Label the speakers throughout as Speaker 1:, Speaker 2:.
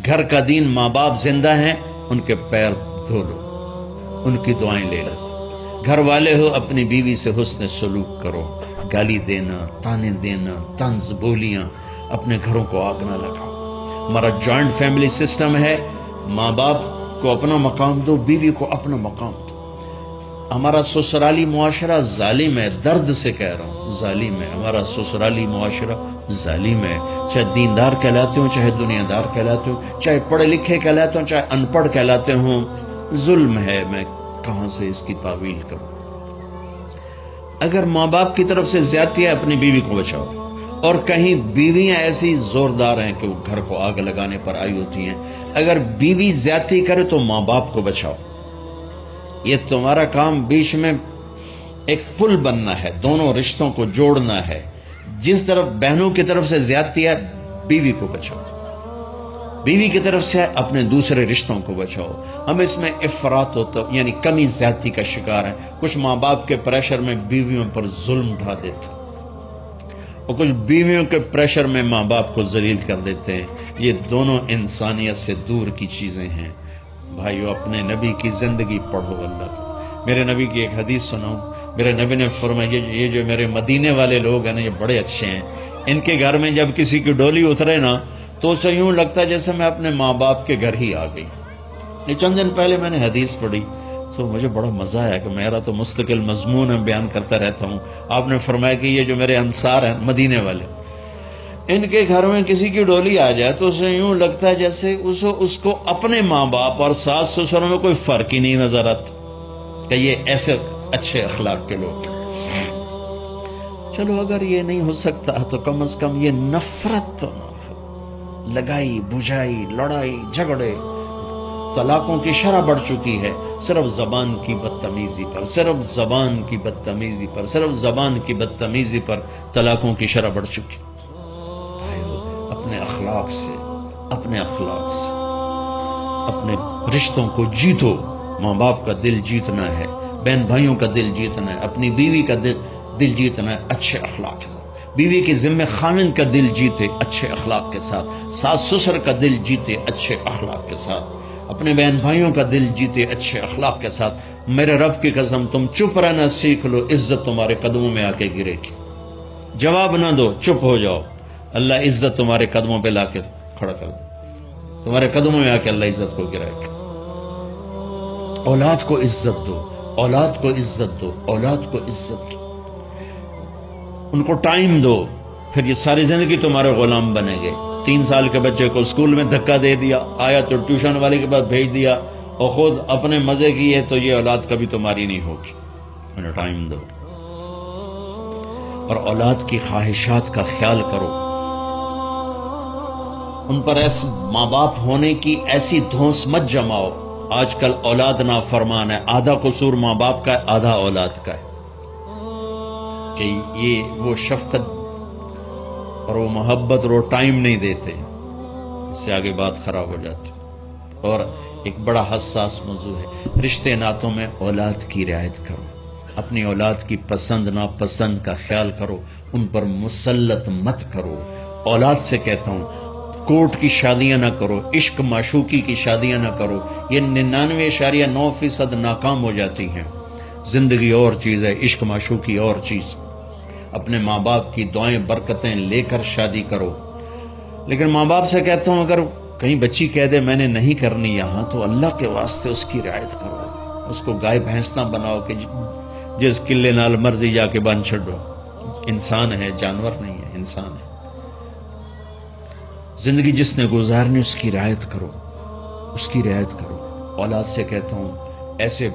Speaker 1: گھر کا دین، ماں باپ زندہ ہیں ان کے پیر دھو لو، ان کی دعائیں لے لو۔ گھر والے ہو اپنی بیوی سے حسن سلوک کرو، گالی دینا، تانے دینا، طنز بولیاں، اپنے گھروں کو آگ نہ لگاؤ۔ ہمارا جوائنٹ فیملی سسٹم ہے، ماں باپ کو اپنا مقام دو، بیوی کو اپنا مقام دو۔ ہمارا سسرالی معاشرہ ظالم ہے، درد سے کہہ رہا ہوں ظالم ہے، ہمارا سسرالی معاشرہ ظالم ہے، چاہے دیندار کہلاتے ہوں، چاہے دنیا دار کہلاتے ہوں، چاہے پڑھے لکھے کہلاتے ہوں، چاہے ان پڑھ کہلاتے ہوں، ظلم ہے۔ میں کہاں سے اس کی تعویل کروں؟ اگر ماں باپ کی طرف سے زیادتی ہے اپنی بیوی کو بچاؤ، اور کہیں بیویاں ایسی زوردار ہیں کہ وہ گھر کو آگ لگانے پر آئی ہوتی ہیں، اگر بیوی زیادتی کرے تو ماں باپ کو بچاؤ۔ یہ تمہارا کام بیچ میں ایک پل بننا ہے، دونوں رشتوں کو جوڑنا ہے۔ جس طرف بہنوں کی طرف سے زیادتی ہے بیوی کو بچاؤ، بیوی کی طرف سے اپنے دوسرے رشتوں کو بچاؤ۔ ہم اس میں افراط ہوتا یعنی کمی زیادتی کا شکار ہیں۔ کچھ ماں باپ کے پریشر میں بیویوں پر ظلم ڈھا دیتے، اور کچھ بیویوں کے پریشر میں ماں باپ کو ذلیل کر دیتے ہیں۔ یہ دونوں انسانیت سے دور کی چیزیں ہیں۔ بھائیو، اپنے نبی کی زندگی پڑھو اللہ کو۔ میرے نبی کی ایک حدیث سناؤں، میرے نبی نے فرمایا یہ جو میرے مدینے والے لوگ ہیں نا، یہ بڑے اچھے ہیں۔ ان کے گھر میں جب کسی کی ڈولی اترے نا تو اسے یوں لگتا ہے جیسے میں اپنے ماں باپ کے گھر ہی آ گئی۔ یہ چند دن پہلے میں نے حدیث پڑھی تو مجھے بڑا مزہ آیا کہ میرا تو مستقل مضمون بیان کرتا رہتا ہوں۔ آپ نے فرمایا کہ یہ جو میرے انصار ہیں مدینے والے، ان کے گھر میں کسی کی ڈولی آ جائے تو اسے یوں لگتا ہے جیسے اس کو اپنے ماں باپ اور ساس سسروں میں کوئی فرق ہی نہیں نظر آتا، کہ یہ ایسے اچھے اخلاق کے لوگ ہیں۔ چلو اگر یہ نہیں ہو سکتا تو کم از کم یہ نفرت تو نہ ہو، لگائی بجھائی، لڑائی جھگڑے۔ طلاقوں کی شرح بڑھ چکی ہے صرف زبان کی بدتمیزی پر، صرف زبان کی بدتمیزی پر، صرف زبان کی بدتمیزی پر طلاقوں کی شرح بڑھ چکی۔ اپنے اخلاق سے اپنے رشتوں کو جیتو۔ ماں باپ کا دل جیتنا ہے، بہن بھائیوں کا دل جیتنا ہے، اپنی بیوی کا دل جیتنا ہے اچھے اخلاق کے ساتھ۔ بیوی کے ذمہ خامن کا دل جیتے اچھے اخلاق کے ساتھ، ساس سسر کا دل جیتے اچھے اخلاق کے ساتھ، اپنے بہن بھائیوں کا دل جیتے اچھے اخلاق کے ساتھ۔ میرے رب کی قسم تم چپ رہنا سیکھ لو، عزت تمہارے قدموں میں آ کے گرے گی۔ جواب نہ دو، چپ ہو جاؤ، اللہ عزت تمہارے قدموں پہ لا کے کھڑا کر دو، تمہارے قدموں میں آ کے اللہ عزت کو گرائے گا۔ اولاد کو عزت دو، اولاد کو عزت دو، اولاد کو عزت دو، ان کو ٹائم دو، پھر یہ ساری زندگی تمہارے غلام بنے گے۔ 3 سال کے بچے کو اسکول میں دھکا دے دیا، آیا تو ٹیوشن والے کے پاس بھیج دیا، اور خود اپنے مزے کیے، تو یہ اولاد کبھی تمہاری نہیں ہوگی۔ انہیں ٹائم دو، اور اولاد کی خواہشات کا خیال کرو۔ ان پر ایسے ماں باپ ہونے کی ایسی دھونس مت جماؤ۔ آج کل اولاد نافرمان ہے، آدھا قصور ماں باپ کا ہے، آدھا اولاد کا ہے، کہ یہ وہ شفقت اور وہ محبت اور وہ ٹائم نہیں دیتے، اس سے آگے بات خراب ہو جاتی۔ اور ایک بڑا حساس موضوع ہے، رشتے ناتوں میں اولاد کی رعایت کرو، اپنی اولاد کی پسند ناپسند کا خیال کرو، ان پر مسلط مت کرو۔ اولاد سے کہتا ہوں کورٹ کی شادیاں نہ کرو، عشق معشوقی کی شادیاں نہ کرو، یہ 99.9% ناکام ہو جاتی ہیں۔ زندگی اور چیز ہے، عشق معشوقی اور چیز۔ اپنے ماں باپ کی دعائیں برکتیں لے کر شادی کرو۔ لیکن ماں باپ سے کہتا ہوں اگر کہیں بچی کہہ دے میں نے نہیں کرنی یہاں، تو اللہ کے واسطے اس کی رعایت کرو، اس کو گائے بھینس نہ بناؤ کہ جس قلے نال مرضی جا کے بن چھڑو۔ انسان ہے، جانور نہیں ہے، انسان ہے۔ زندگی جس نے گزارنی اس کی رعایت کرو، اس کی رعایت کرو۔ اولاد سے کہتا ہوں ایسے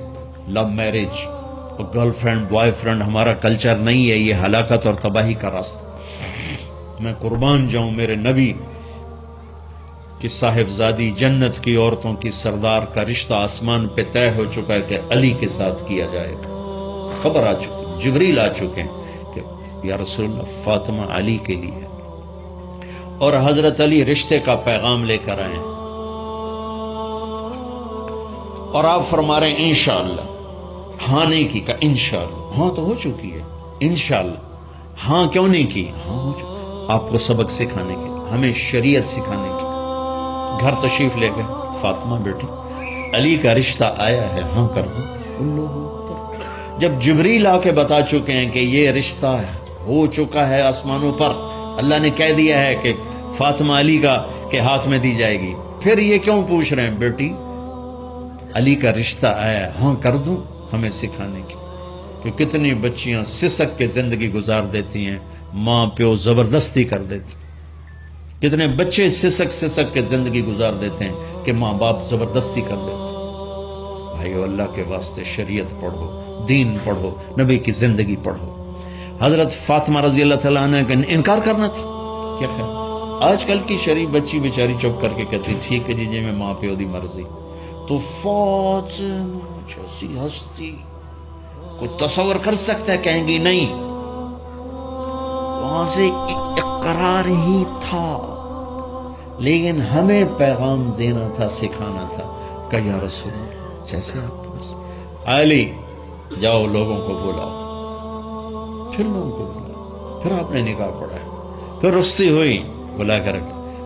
Speaker 1: لو میرج اور گرل فرینڈ بوائے فرینڈ ہمارا کلچر نہیں ہے، یہ ہلاکت اور تباہی کا راستہ۔ میں قربان جاؤں میرے نبی کی صاحبزادی جنت کی عورتوں کی سردار کا رشتہ آسمان پہ طے ہو چکا ہے کہ علی کے ساتھ کیا جائے گا۔ خبر آ چکی، جبریل آ چکے ہیں کہ یا رسول اللہ فاطمہ علی کے لیے، اور حضرت علی رشتے کا پیغام لے کر آئے، اور آپ فرما رہے ہیں انشاءاللہ۔ ہاں نہیں کی، کہا انشاءاللہ۔ ہاں تو ہو چکی ہے، انشاءاللہ۔ ہاں کیوں نہیں کی؟ ہاں ہو چکی۔ آپ کو سبق سکھانے کے، ہمیں شریعت سکھانے کی، گھر تشریف لے گئے. فاطمہ بیٹی علی کا رشتہ آیا ہے, ہاں کر دو. جب جبریل آ کے بتا چکے ہیں کہ یہ رشتہ ہو چکا ہے آسمانوں پر, اللہ نے کہہ دیا ہے کہ فاطمہ علی کا کے ہاتھ میں دی جائے گی, پھر یہ کیوں پوچھ رہے ہیں بیٹی علی کا رشتہ آیا, ہاں کر دوں, ہمیں سکھانے کی. کہ کتنی بچیاں سسک کے زندگی گزار دیتی ہیں, ماں پیو زبردستی کر دیتے. کتنے بچے سسک کے زندگی گزار دیتے ہیں کہ ماں باپ زبردستی کر دیتے. بھائیو اللہ کے واسطے شریعت پڑھو, دین پڑھو, نبی کی زندگی پڑھو. حضرت فاطمہ رضی اللہ تعالیٰ عنہ کا انکار کرنا تھا, کیا خیر. آج کل کی شریف بچی بیچاری چپ کر کے کہتی ٹھیک ہے جی میں ماں پیو دی مرضی. تو فاطمہ جیسی ہستی کو تصور کر سکتا ہے, کہیں گی نہیں, وہاں سے اقرار ہی تھا, لیکن ہمیں پیغام دینا تھا, سکھانا تھا. کہ یا رسول اللہ, جیسے آپ علی جاؤ لوگوں کو بلاؤ. پھر لوگوں کو بلاؤ, پھر آپ نے نکاح پڑھا, پھر رخصتی ہوئی, بلا کر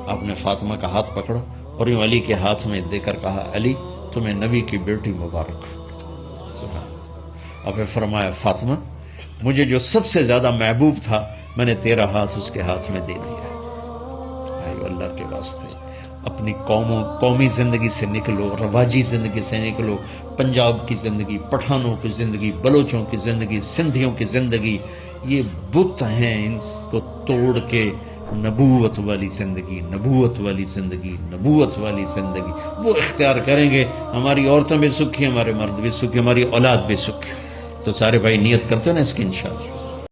Speaker 1: آپ نے فاطمہ کا ہاتھ پکڑا اور یوں علی کے ہاتھ میں دے کر کہا علی تمہیں نبی کی بیٹی مبارک. اور پھر فرمایا فاطمہ مجھے جو سب سے زیادہ محبوب تھا میں نے تیرا ہاتھ اس کے ہاتھ میں دے دیا. بھائی اللہ کے واسطے اپنی قومی زندگی سے نکلو, رواجی زندگی سے نکلو. پنجاب کی زندگی, پٹھانوں کی زندگی, بلوچوں کی زندگی, سندھیوں کی زندگی, یہ بت ہیں, ان کو توڑ کے نبوت والی زندگی, نبوت والی زندگی, نبوت والی زندگی وہ اختیار کریں گے. ہماری عورتیں بھی سکھی, ہمارے مرد بھی سکھی, ہماری اولاد بھی سکھی. تو سارے بھائی نیت کرتے ہیں نا اس کی انشاءاللہ.